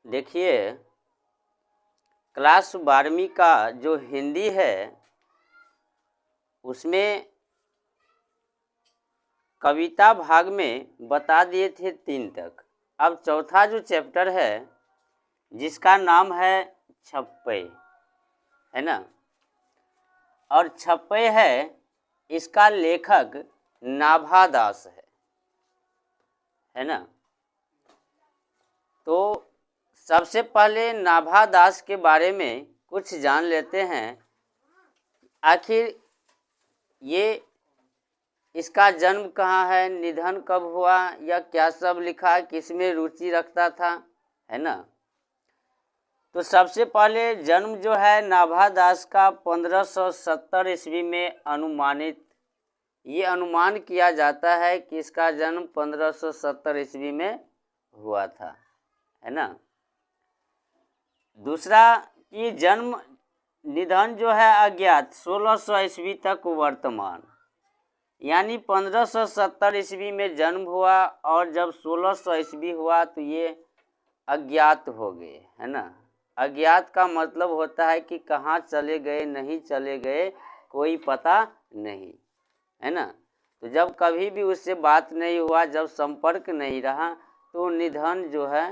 देखिए, क्लास 12वीं का जो हिंदी है उसमें कविता भाग में बता दिए थे 3 तक। अब चौथा जो चैप्टर है जिसका नाम है छप्पे, है ना। और छप्पे है, इसका लेखक नाभा दास है ना। तो सबसे पहले नाभा दास के बारे में कुछ जान लेते हैं। आखिर ये इसका जन्म कहाँ है, निधन कब हुआ, या क्या सब लिखा, किसमें रुचि रखता था, है ना। तो सबसे पहले जन्म जो है नाभा दास का 1570 ईस्वी में अनुमानित, ये अनुमान किया जाता है कि इसका जन्म 1570 ईस्वी में हुआ था, है ना। दूसरा कि जन्म निधन जो है अज्ञात 1600 ईस्वी तक वर्तमान, यानी 1570 ईस्वी में जन्म हुआ और जब 1600 ईस्वी हुआ तो ये अज्ञात हो गए, है ना। अज्ञात का मतलब होता है कि कहाँ चले गए, नहीं चले गए, कोई पता नहीं, है ना। तो जब कभी भी उससे बात नहीं हुआ, जब संपर्क नहीं रहा, तो निधन जो है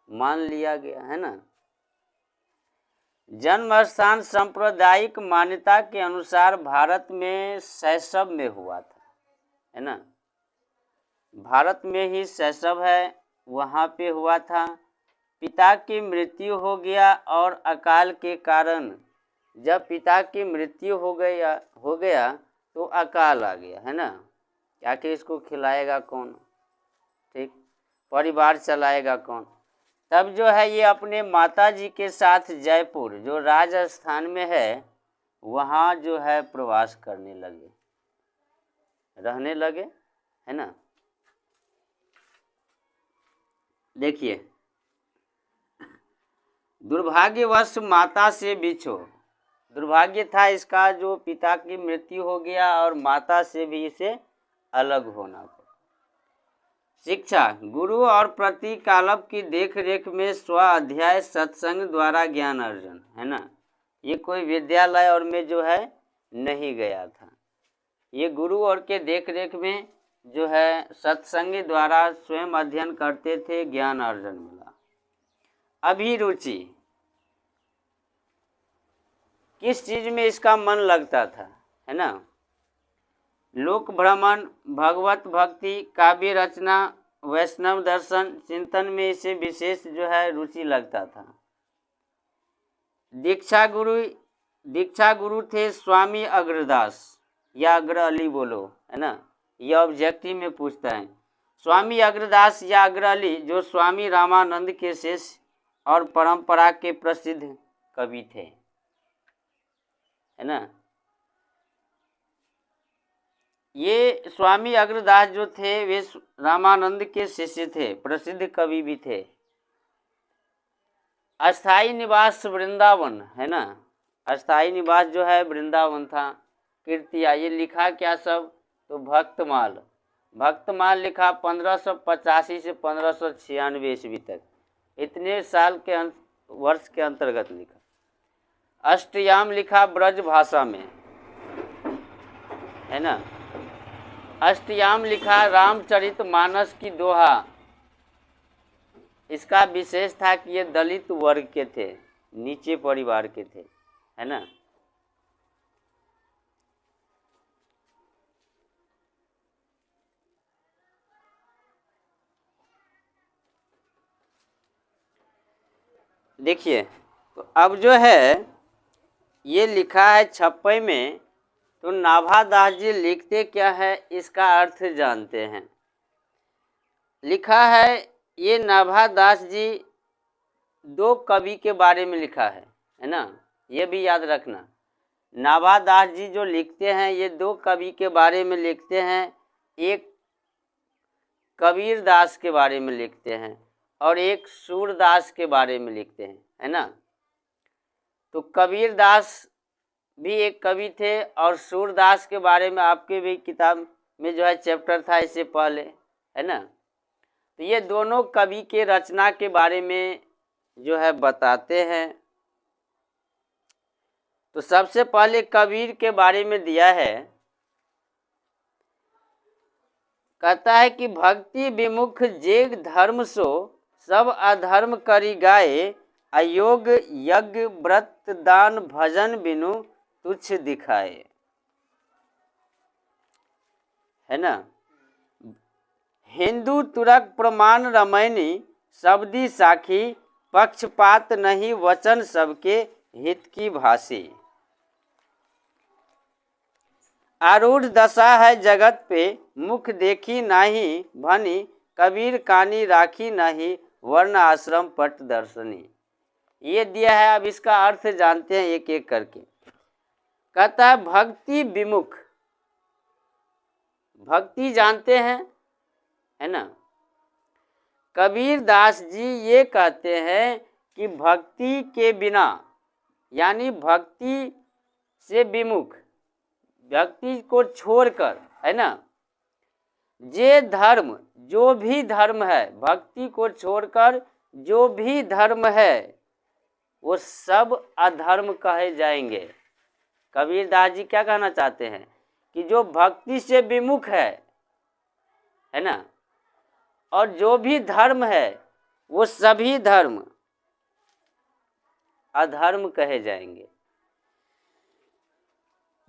मान लिया गया, है ना। जन्म स्थान सांप्रदायिक मान्यता के अनुसार भारत में शैशव में हुआ था, है ना। भारत में ही शैशव है, वहाँ पे हुआ था। पिता की मृत्यु हो गया और अकाल के कारण, जब पिता की मृत्यु हो गया तो अकाल आ गया, है ना। आखिर इसको खिलाएगा कौन, ठीक, परिवार चलाएगा कौन। तब जो है ये अपने माता जी के साथ जयपुर जो राजस्थान में है वहाँ जो है प्रवास करने लगे, रहने लगे, है ना। देखिए, दुर्भाग्यवश माता से बिछो, दुर्भाग्य था इसका, जो पिता की मृत्यु हो गया और माता से भी इसे अलग होना पड़ा। शिक्षा, गुरु और प्रतिकालप की देखरेख में स्व अध्याय सत्संग द्वारा ज्ञान अर्जन, है ना। ये कोई विद्यालय और में जो है नहीं गया था, ये गुरु और के देखरेख में जो है सत्संग द्वारा स्वयं अध्ययन करते थे, ज्ञान अर्जन मिला। अभिरुचि, किस चीज में इसका मन लगता था, है ना। लोक भ्रमण, भगवत भक्ति, काव्य रचना, वैष्णव दर्शन चिंतन में इसे विशेष जो है रुचि लगता था। दीक्षा गुरु थे स्वामी अग्रदास या अग्र अली बोलो, है ना। यह ऑब्जेक्टिव में पूछता है। स्वामी अग्रदास या अग्र अली जो स्वामी रामानंद के शिष्य और परंपरा के प्रसिद्ध कवि थे, है ना। ये स्वामी अग्रदास जो थे वे रामानंद के शिष्य थे, प्रसिद्ध कवि भी थे। अस्थाई निवास वृंदावन, है ना। अस्थाई निवास जो है वृंदावन था। कीर्तिया, ये लिखा क्या सब, तो भक्तमाल लिखा 1585 से 1596 ईस्वी तक, इतने साल के वर्ष के अंतर्गत लिखा। अष्टयाम लिखा ब्रज भाषा में, है ना। अष्टयाम लिखा रामचरित मानस की दोहा। इसका विशेष था कि ये दलित वर्ग के थे, नीचे परिवार के थे, है ना। देखिए, तो अब जो है ये लिखा है छप्पे में, तो नाभा दास जी लिखते क्या है इसका अर्थ जानते हैं। लिखा है ये नाभा दास जी 2 कवि के बारे में लिखा है ना। ये भी याद रखना, नाभा दास जी जो लिखते हैं ये 2 कवि के बारे में लिखते हैं। एक कबीर दास के बारे में लिखते हैं और एक सूरदास के बारे में लिखते हैं, है ना। तो कबीर दास भी एक कवि थे और सूरदास के बारे में आपके भी किताब में जो है चैप्टर था इससे पहले, है ना। तो ये दोनों कवि के रचना के बारे में जो है बताते हैं। तो सबसे पहले कबीर के बारे में दिया है, कहता है कि भक्ति विमुख जेग धर्म सो सब अधर्म करी गाए, अयोग यज्ञ व्रत दान भजन बिनु तुच्छ दिखाए। है ना। हिंदू तुरक प्रमाण रमैनी शब्दी साखी, पक्षपात नहीं वचन सबके हित की भाषी। आरूढ़ दशा है जगत पे मुख देखी नाही भनी, कबीर कानी राखी नहीं वर्ण आश्रम पट दर्शनी। ये दिया है, अब इसका अर्थ जानते हैं एक एक करके। कहता है भक्ति विमुख, भक्ति जानते हैं, है ना। कबीर दास जी ये कहते हैं कि भक्ति के बिना, यानी भक्ति से विमुख, भक्ति को छोड़कर, है ना, जे धर्म, जो भी धर्म है, भक्ति को छोड़कर जो भी धर्म है वो सब अधर्म कहे जाएंगे। कबीर दास जी क्या कहना चाहते हैं कि जो भक्ति से विमुख है ना, और जो भी धर्म है वो सभी धर्म अधर्म कहे जाएंगे।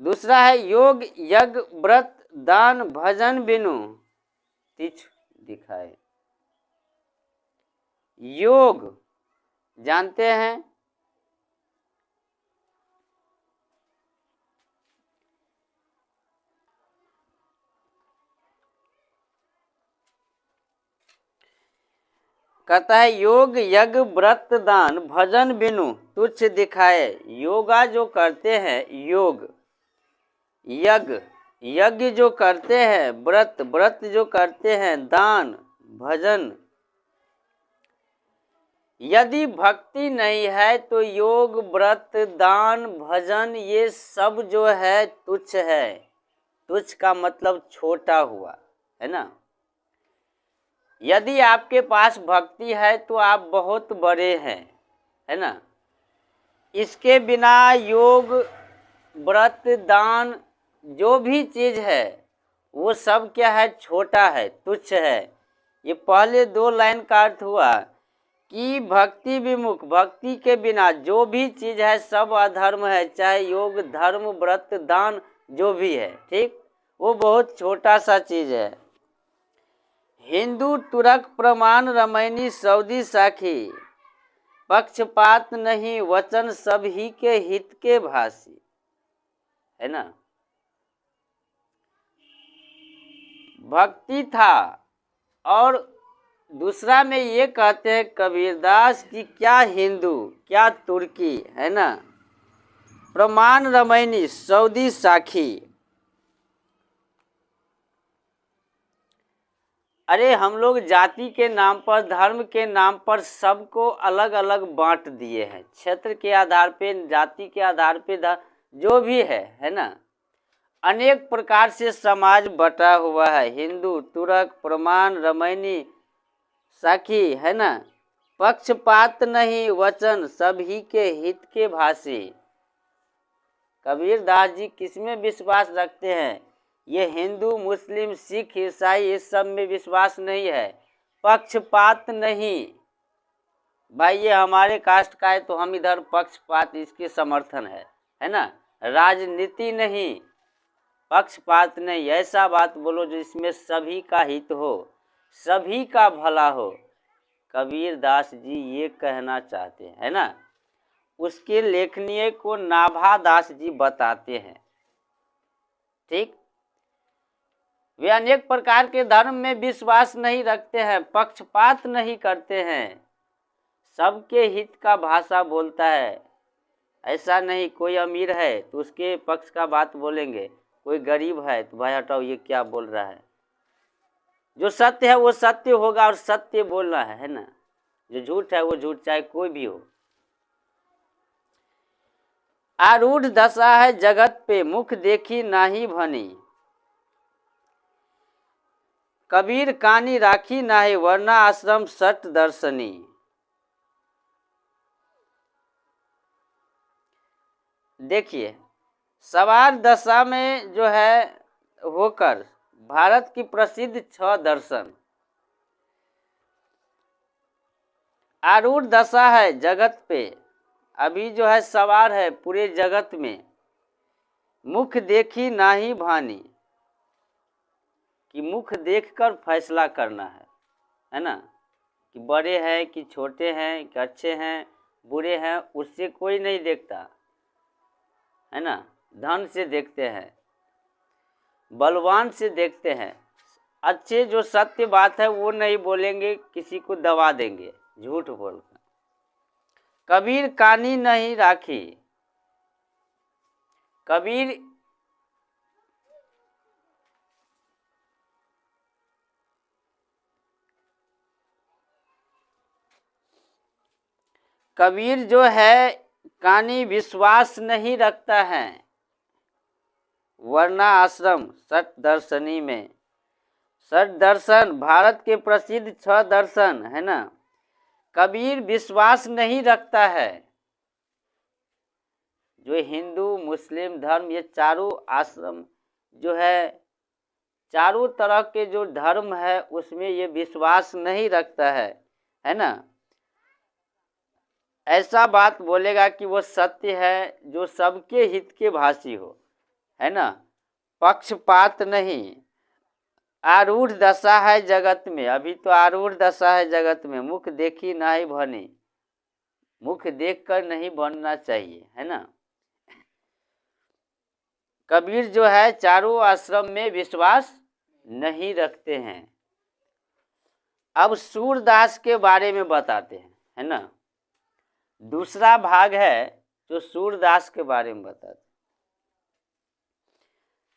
दूसरा है योग यज्ञ व्रत दान भजन बिनु तुच्छ दिखाए। योग जानते हैं, कहता है योग यज्ञ व्रत दान भजन बिनु तुच्छ दिखाए। योगा जो करते हैं, योग यज्ञ जो करते हैं, व्रत जो करते हैं, दान भजन, यदि भक्ति नहीं है तो योग व्रत दान भजन ये सब जो है तुच्छ है। तुच्छ का मतलब छोटा हुआ, है ना। यदि आपके पास भक्ति है तो आप बहुत बड़े हैं, है ना। इसके बिना योग व्रत दान जो भी चीज है वो सब क्या है, छोटा है, तुच्छ है। ये पहले दो लाइन का अर्थ हुआ कि भक्ति विमुख, भक्ति के बिना जो भी चीज है सब अधर्म है, चाहे योग धर्म व्रत दान जो भी है, ठीक, वो बहुत छोटा सा चीज है। हिंदू तुरक प्रमाण रमैनी सऊदी साखी, पक्षपात नहीं वचन सब ही के हित के भाषी। है ना। भक्ति था, और दूसरा में ये कहते हैं कबीरदास की क्या हिंदू क्या तुर्की, है ना। प्रमाण रमैनी सऊदी साखी, अरे हम लोग जाति के नाम पर, धर्म के नाम पर सबको अलग अलग बांट दिए हैं, क्षेत्र के आधार पे, जाति के आधार पे, जो भी है ना। अनेक प्रकार से समाज बटा हुआ है, हिंदू तुरक प्रमाण रमैनी साखी, है ना। पक्षपात नहीं वचन सभी के हित के भाषी। कबीर दास जी किसमें विश्वास रखते हैं? ये हिंदू मुस्लिम सिख ईसाई इस सब में विश्वास नहीं है। पक्षपात नहीं, भाई ये हमारे कास्ट का है तो हम इधर पक्षपात, इसके समर्थन है ना। राजनीति नहीं, पक्षपात नहीं, ऐसा बात बोलो जिसमें सभी का हित हो, सभी का भला हो। कबीर दास जी ये कहना चाहते हैं, है ना। उसके लेखनीय को नाभा दास जी बताते हैं, ठीक। वे अनेक प्रकार के धर्म में विश्वास नहीं रखते हैं, पक्षपात नहीं करते हैं, सबके हित का भाषा बोलता है। ऐसा नहीं कोई अमीर है तो उसके पक्ष का बात बोलेंगे, कोई गरीब है तो भाई हटाओ ये क्या बोल रहा है। जो सत्य है वो सत्य होगा और सत्य बोलना है ना। जो झूठ है वो झूठ, चाहे कोई भी हो। आरूढ़ दशा है जगत पे मुख देखी नाही भनी। कबीर कानी राखी नाहि वरना आश्रम सट दर्शनी। देखिए, सवार दशा में जो है होकर भारत की प्रसिद्ध 6 दर्शन, आरूढ़ दशा है जगत पे, अभी जो है सवार है पूरे जगत में, मुख देखी नाही भानी, कि मुख देखकर फैसला करना है ना, कि बड़े हैं कि छोटे हैं कि अच्छे हैं बुरे हैं, उससे कोई नहीं देखता है ना। धन से देखते हैं, बलवान से देखते हैं, अच्छे जो सत्य बात है वो नहीं बोलेंगे, किसी को दबा देंगे झूठ बोलकर। कबीर कानी नहीं राखी, कबीर जो है कानी विश्वास नहीं रखता है वरना आश्रम सट दर्शनी में। सट दर्शन भारत के प्रसिद्ध 6 दर्शन है ना, कबीर विश्वास नहीं रखता है। जो हिंदू मुस्लिम धर्म ये चारों आश्रम जो है, चारों तरह के जो धर्म है उसमें ये विश्वास नहीं रखता है ना। ऐसा बात बोलेगा कि वो सत्य है जो सबके हित के भाषी हो, है ना, पक्षपात नहीं। आरूढ़ दशा है जगत में, अभी तो आरूढ़ दशा है जगत में, मुख देखी नहीं भनी, मुख देखकर नहीं बनना चाहिए, है ना। कबीर जो है चारों आश्रम में विश्वास नहीं रखते हैं। अब सूरदास के बारे में बताते हैं, है ना, दूसरा भाग है जो सूरदास के बारे में बताते हैं।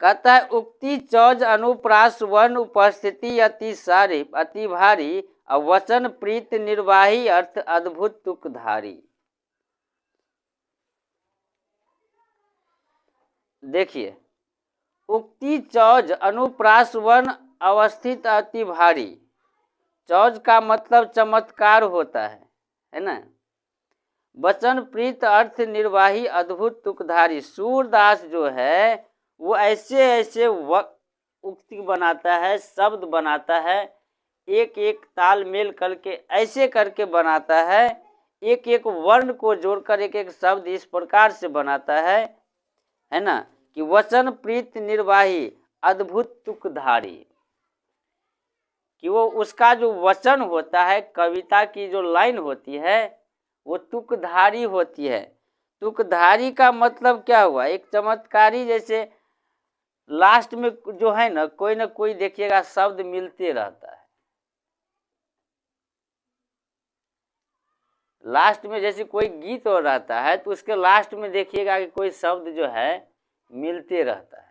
कहता है उक्ति चौज अनुप्रास वन उपस्थिति अति सारी अति भारी, वचन प्रीत निर्वाही अर्थ अद्भुत तुकधारी। देखिए, उक्ति चौज अनुप्रास वन अवस्थित अति भारी, चौज का मतलब चमत्कार होता है ना। वचन प्रीत अर्थ निर्वाही अद्भुत तुकधारी। सूरदास जो है वो ऐसे ऐसे उक्ति बनाता है, शब्द बनाता है, एक एक तालमेल करके ऐसे करके बनाता है, एक एक वर्ण को जोड़कर एक एक शब्द इस प्रकार से बनाता है ना, कि वचन प्रीत निर्वाही अद्भुत तुकधारी, कि वो उसका जो वचन होता है, कविता की जो लाइन होती है वो तुकधारी होती है। तुकधारी का मतलब क्या हुआ, एक चमत्कारी, जैसे लास्ट में जो है ना कोई देखिएगा शब्द मिलते रहता है। लास्ट में जैसे कोई गीत हो रहता है तो उसके लास्ट में देखिएगा कि कोई शब्द जो है मिलते रहता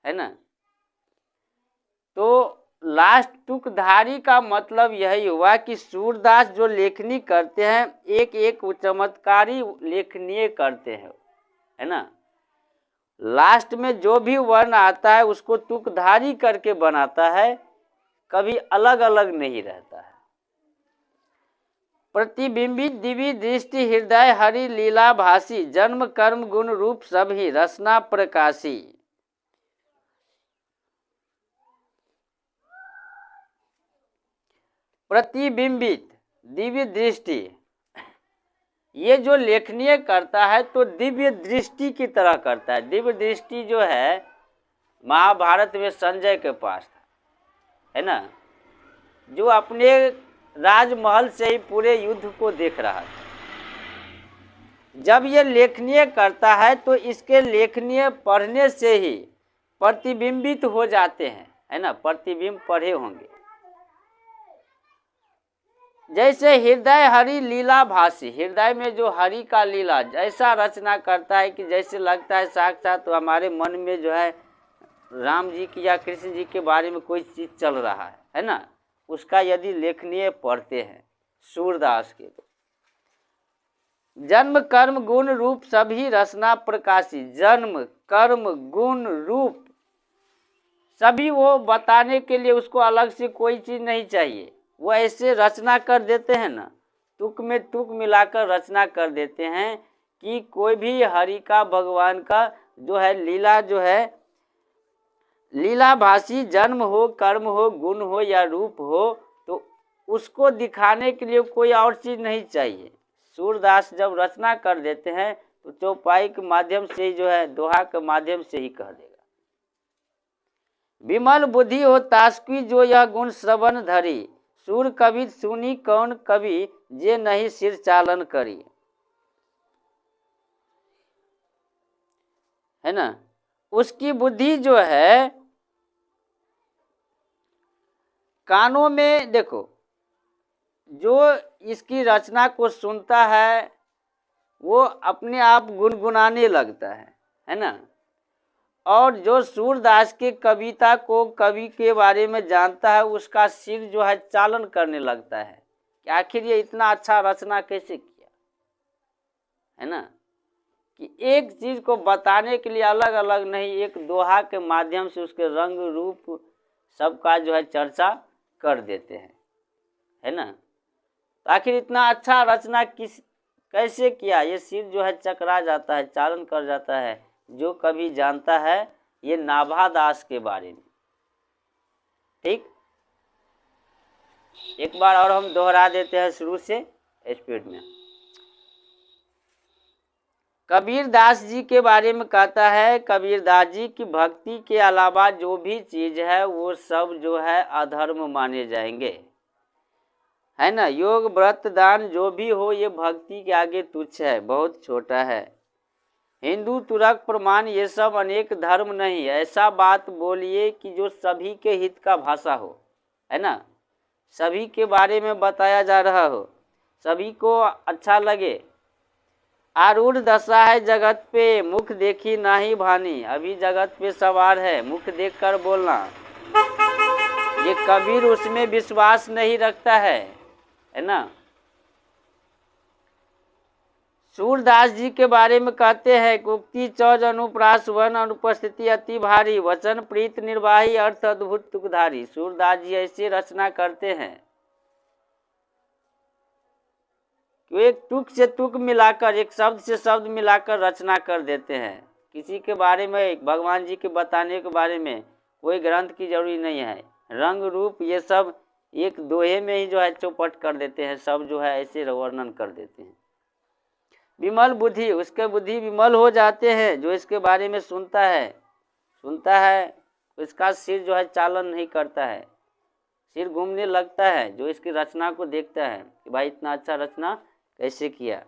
है ना। तो लास्ट तुकधारी का मतलब यही हुआ कि सूरदास जो लेखनी करते हैं एक एक चमत्कारी लेखनीय करते हैं, है ना। लास्ट में जो भी वर्ण आता है उसको तुकधारी करके बनाता है, कभी अलग अलग नहीं रहता है। प्रतिबिंबित दिव्य दृष्टि हृदय हरि लीला भासी, जन्म कर्म गुण रूप सभी रसना प्रकाशी। प्रतिबिंबित दिव्य दृष्टि, ये जो लेखनीय करता है तो दिव्य दृष्टि की तरह करता है। दिव्य दृष्टि जो है महाभारत में संजय के पास था, है ना, जो अपने राजमहल से ही पूरे युद्ध को देख रहा था। जब ये लेखनीय करता है तो इसके लेखनीय पढ़ने से ही प्रतिबिंबित हो जाते हैं, है ना, प्रतिबिंब पढ़े होंगे। जैसे हृदय हरि लीला भासी, हृदय में जो हरि का लीला ऐसा रचना करता है कि जैसे लगता है साक्षात तो हमारे मन में जो है राम जी की या कृष्ण जी के बारे में कोई चीज़ चल रहा है ना। उसका यदि लेखनीय पढ़ते हैं सूरदास के, तो जन्म कर्म गुण रूप सभी रसना प्रकाशी, जन्म कर्म गुण रूप सभी वो बताने के लिए उसको अलग से कोई चीज़ नहीं चाहिए, वो ऐसे रचना कर देते हैं ना, तुक में तुक मिलाकर रचना कर देते हैं कि कोई भी हरि का, भगवान का जो है लीला, जो है लीलाभासी जन्म हो, कर्म हो, गुण हो या रूप हो, तो उसको दिखाने के लिए कोई और चीज़ नहीं चाहिए। सूरदास जब रचना कर देते हैं तो चौपाई के माध्यम से ही, जो है दोहा के माध्यम से ही कह देगा। विमल बुद्धि हो तास्की जो यह गुण श्रवण धरी, सूर कवि सुनी कौन कवि जे नहीं सिर चालन करी, है ना। उसकी बुद्धि जो है कानों में, देखो जो इसकी रचना को सुनता है वो अपने आप गुनगुनाने लगता है ना। और जो सूरदास के कविता को, कवि के बारे में जानता है, उसका सिर जो है चालन करने लगता है कि आखिर ये इतना अच्छा रचना कैसे किया, है ना। कि एक चीज़ को बताने के लिए अलग अलग नहीं, एक दोहा के माध्यम से उसके रंग रूप सबका जो है चर्चा कर देते हैं, है ना। तो आखिर इतना अच्छा रचना कैसे किया, ये सिर जो है चकरा जाता है, चालन कर जाता है जो कभी जानता है ये नाभादास के बारे में। ठीक, एक बार और हम दोहरा देते हैं शुरू से स्पीड में। कबीर दास जी के बारे में कहता है, कबीर दास जी की भक्ति के अलावा जो भी चीज़ है वो सब जो है अधर्म माने जाएंगे, है ना। योग व्रत दान जो भी हो ये भक्ति के आगे तुच्छ है, बहुत छोटा है। हिंदू तुर्क प्रमाण ये सब अनेक धर्म नहीं, ऐसा बात बोलिए कि जो सभी के हित का भाषा हो, है ना। सभी के बारे में बताया जा रहा हो, सभी को अच्छा लगे। आरूढ़ दशा है जगत पे, मुख देखी नाही भानी, अभी जगत पे सवार है, मुख देखकर बोलना। ये कबीर उसमें विश्वास नहीं रखता है ना। सूरदास जी के बारे में कहते हैं, उक्ति चौज अनुप्रास वन अनुपस्थिति अति भारी, वचन प्रीत निर्वाही अर्थ अद्भुत तुकधारी। सूरदास जी ऐसे रचना करते हैं कि एक तुक से तुक मिलाकर, एक शब्द से शब्द मिलाकर रचना कर देते हैं। किसी के बारे में, भगवान जी के बताने के बारे में कोई ग्रंथ की जरूरी नहीं है, रंग रूप ये सब एक दोहे में ही जो है चौपट कर देते हैं, सब जो है ऐसे वर्णन कर देते हैं। विमल बुद्धि, उसके बुद्धि विमल हो जाते हैं जो इसके बारे में सुनता है उसका सिर जो है चालन नहीं करता है, सिर घूमने लगता है जो इसकी रचना को देखता है कि भाई इतना अच्छा रचना कैसे किया।